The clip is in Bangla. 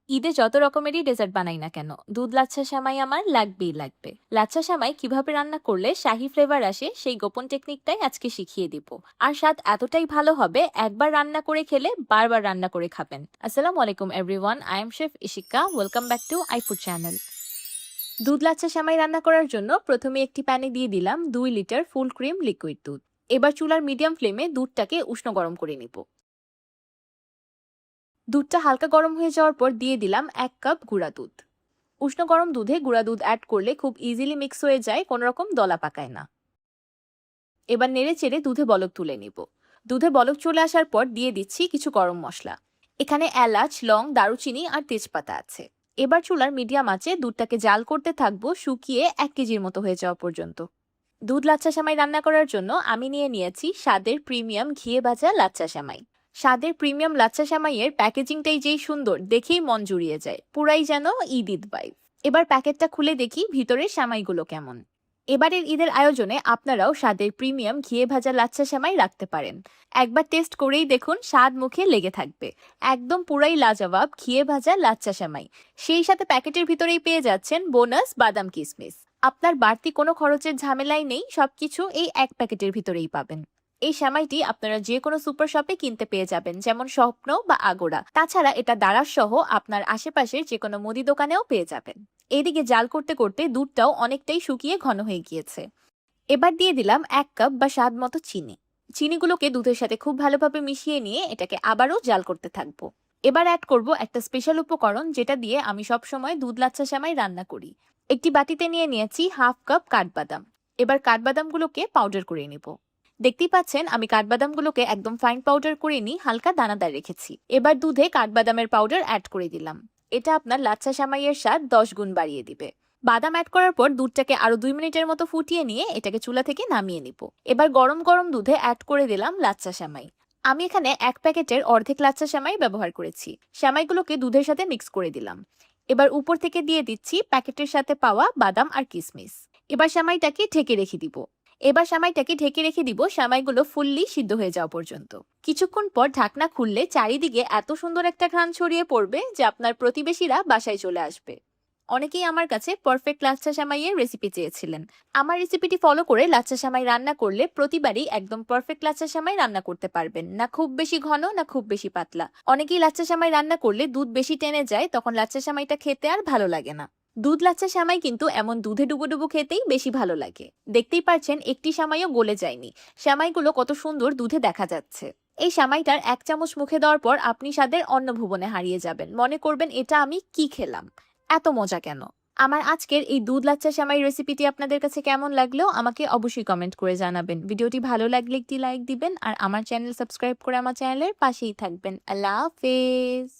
ঈদে যত রকমেরই ডেজার্ট বানাই না কেন, দুধ লাচ্ছা সেমাই আমার লাগবেই লাগবে। লাচ্ছা সেমাই কিভাবে রান্না করলে শাহি ফ্লেভার আসে সেই গোপন টেকনিকটাই আজকে শিখিয়ে দিব। আর স্বাদ এতটাই ভালো হবে, একবার রান্না করে খেলে বারবার রান্না করে খাবেন। আসসালামু আলাইকুম everyone, I am chef Ishika. Welcome back to আইফুড channel. দুধ লাচ্ছা সেমাই রান্না করার জন্য প্রথমে একটি প্যানে দিয়ে দিলাম 2 লিটার ফুল ক্রিম লিকুইড দুধ। এবার চুলার মিডিয়াম ফ্লেমে দুধটাকে উষ্ণ গরম করে নিব। দুধটা হালকা গরম হয়ে যাওয়ার পর দিয়ে দিলাম 1 কাপ গুঁড়া দুধ। উষ্ণ গরম দুধে গুঁড়া দুধ অ্যাড করলে খুব ইজিলি মিক্স হয়ে যায়, কোনো রকম দলা পাকায় না। এবার নেড়ে চেড়ে দুধে বলক তুলে নিব। দুধে বলক চলে আসার পর দিয়ে দিচ্ছি কিছু গরম মশলা। এখানে এলাচ, লং, দারুচিনি আর তেজপাতা আছে। এবার চুলার মিডিয়াম আঁচে দুধটাকে জাল করতে থাকবো, শুকিয়ে 1 কেজির মতো হয়ে যাওয়া পর্যন্ত। দুধ লাচ্ছা সেমাই রান্না করার জন্য আমি নিয়েছি স্বাদের প্রিমিয়াম ঘিয়ে ভাজা লাচ্ছা সেমাই। স্বাদের প্রিমিয়াম লাচ্ছা সেমাইয়ের প্যাকেজিংটাই যেই সুন্দর, দেখেই মন জুড়িয়ে যায়, পুরাই যেন ঈদ ঈদ ভাইব। এবার প্যাকেটটা খুলে দেখি ভিতরের সেমাইগুলো কেমন। এবারের ঈদের আয়োজনে আপনারাও স্বাদের প্রিমিয়াম ঘিয়ে ভাজা লাচ্ছা সেমাই রাখতে পারেন। একবার টেস্ট করেই দেখুন, স্বাদ মুখে লেগে থাকবে। একদম পুরাই লাজবাব ঘিয়ে ভাজা লাচ্ছা সেমাই। সেই সাথে প্যাকেটের ভিতরেই পেয়ে যাচ্ছেন বোনাস বাদাম কিশমিশ। আপনার বাড়তি কোনো খরচের ঝামেলাই নেই, সবকিছু এই এক প্যাকেটের ভিতরেই পাবেন। এই সেমাইটি আপনারা যে কোনো সুপার শপে কিনতে পেয়ে যাবেন, যেমন স্বপ্ন বা আগোড়া। তাছাড়া এটা দারাজ সহ আপনার আশেপাশের যে কোনো মুদি দোকানেও পেয়ে যাবেন। এদিকে জাল করতে করতে দুধটাও অনেকটাই শুকিয়ে ঘন হয়ে গিয়েছে। এবার দিয়ে দিলাম 1 কাপ বা স্বাদ মতো চিনি। চিনিগুলোকে দুধের সাথে খুব ভালোভাবে মিশিয়ে নিয়ে এটাকে আবারও জাল করতে থাকবো। এবার অ্যাড করব একটা স্পেশাল উপকরণ, যেটা দিয়ে আমি সবসময় দুধ লাচ্ছা সেমাই রান্না করি। একটি বাটিতে নিয়েছি 1/2 কাপ কাঠবাদাম। এবার কাঠবাদামগুলোকে পাউডার করে নিব। দেখতেই পাচ্ছেন আমি কাঠবাদামগুলোকে একদম ফাইন পাউডার করে নিই, হালকা দানাদার রেখেছি। এবার দুধে কাঠবাদামের পাউডার অ্যাড করে দিলাম। এটা আপনার লাচ্ছা সেমাইয়ের স্বাদ 10 গুণ বাড়িয়ে দিবে। বাদাম অ্যাড করার পর দুধটাকে আরো 2 মিনিটের মতো ফুটিয়ে নিয়ে এটাকে চুলা থেকে নামিয়ে নিব। এবার গরম গরম দুধে অ্যাড করে দিলাম লাচ্ছা সেমাই। আমি এখানে 1 প্যাকেটের অর্ধেক লাচ্ছা সেমাই ব্যবহার করেছি। সেমাইগুলোকে দুধের সাথে মিক্স করে দিলাম। এবার উপর থেকে দিয়ে দিচ্ছি প্যাকেটের সাথে পাওয়া বাদাম আর কিশমিশ। এবার সেমাইটাকে ঢেকে রেখে দিব সেমাইগুলো ফুললি সিদ্ধ হয়ে যাওয়া পর্যন্ত। কিছুক্ষণ পর ঢাকনা খুললে চারিদিকে এত সুন্দর একটা ঘ্রাণ ছড়িয়ে পড়বে যে আপনার প্রতিবেশীরা বাসায় চলে আসবে। অনেকেই আমার কাছে পারফেক্ট লাচ্ছা সেমাইয়ের রেসিপি চেয়েছিলেন। আমার রেসিপিটি ফলো করে লাচ্ছা সেমাই রান্না করলে প্রতিবারই একদম পারফেক্ট লাচ্ছা সেমাই রান্না করতে পারবেন, না খুব বেশি ঘন না খুব বেশি পাতলা। অনেকেই লাচ্ছা সেমাই রান্না করলে দুধ বেশি টেনে যায়, তখন লাচ্ছা সেমাইটা খেতে আর ভালো লাগে না। দুধ লাচ্ছা সেমাই কিন্তু এমন দুধে ডুবো ডুবো খেতেই বেশি ভালো লাগে। দেখতেই পাচ্ছেন একটি সেমাইও গলে যায়নি। সেমাইগুলো কত সুন্দর দুধে দেখা যাচ্ছে। এই সেমাইটার 1 চামচ মুখে দেওয়ার পর আপনি স্বাদের অন্য ভুবনে হারিয়ে যাবেন, মনে করবেন এটা আমি কি খেলাম, এত মজা কেন। আমার আজকের এই দুধ লাচ্ছা সেমাই রেসিপিটি আপনাদের কাছে কেমন লাগলো আমাকে অবশ্যই কমেন্ট করে জানাবেন। ভিডিওটি ভালো লাগলে একটি লাইক দিবেন আর আমার চ্যানেল সাবস্ক্রাইব করে আমার চ্যানেলের পাশেই থাকবেন। আল্লাহ হাফেজ।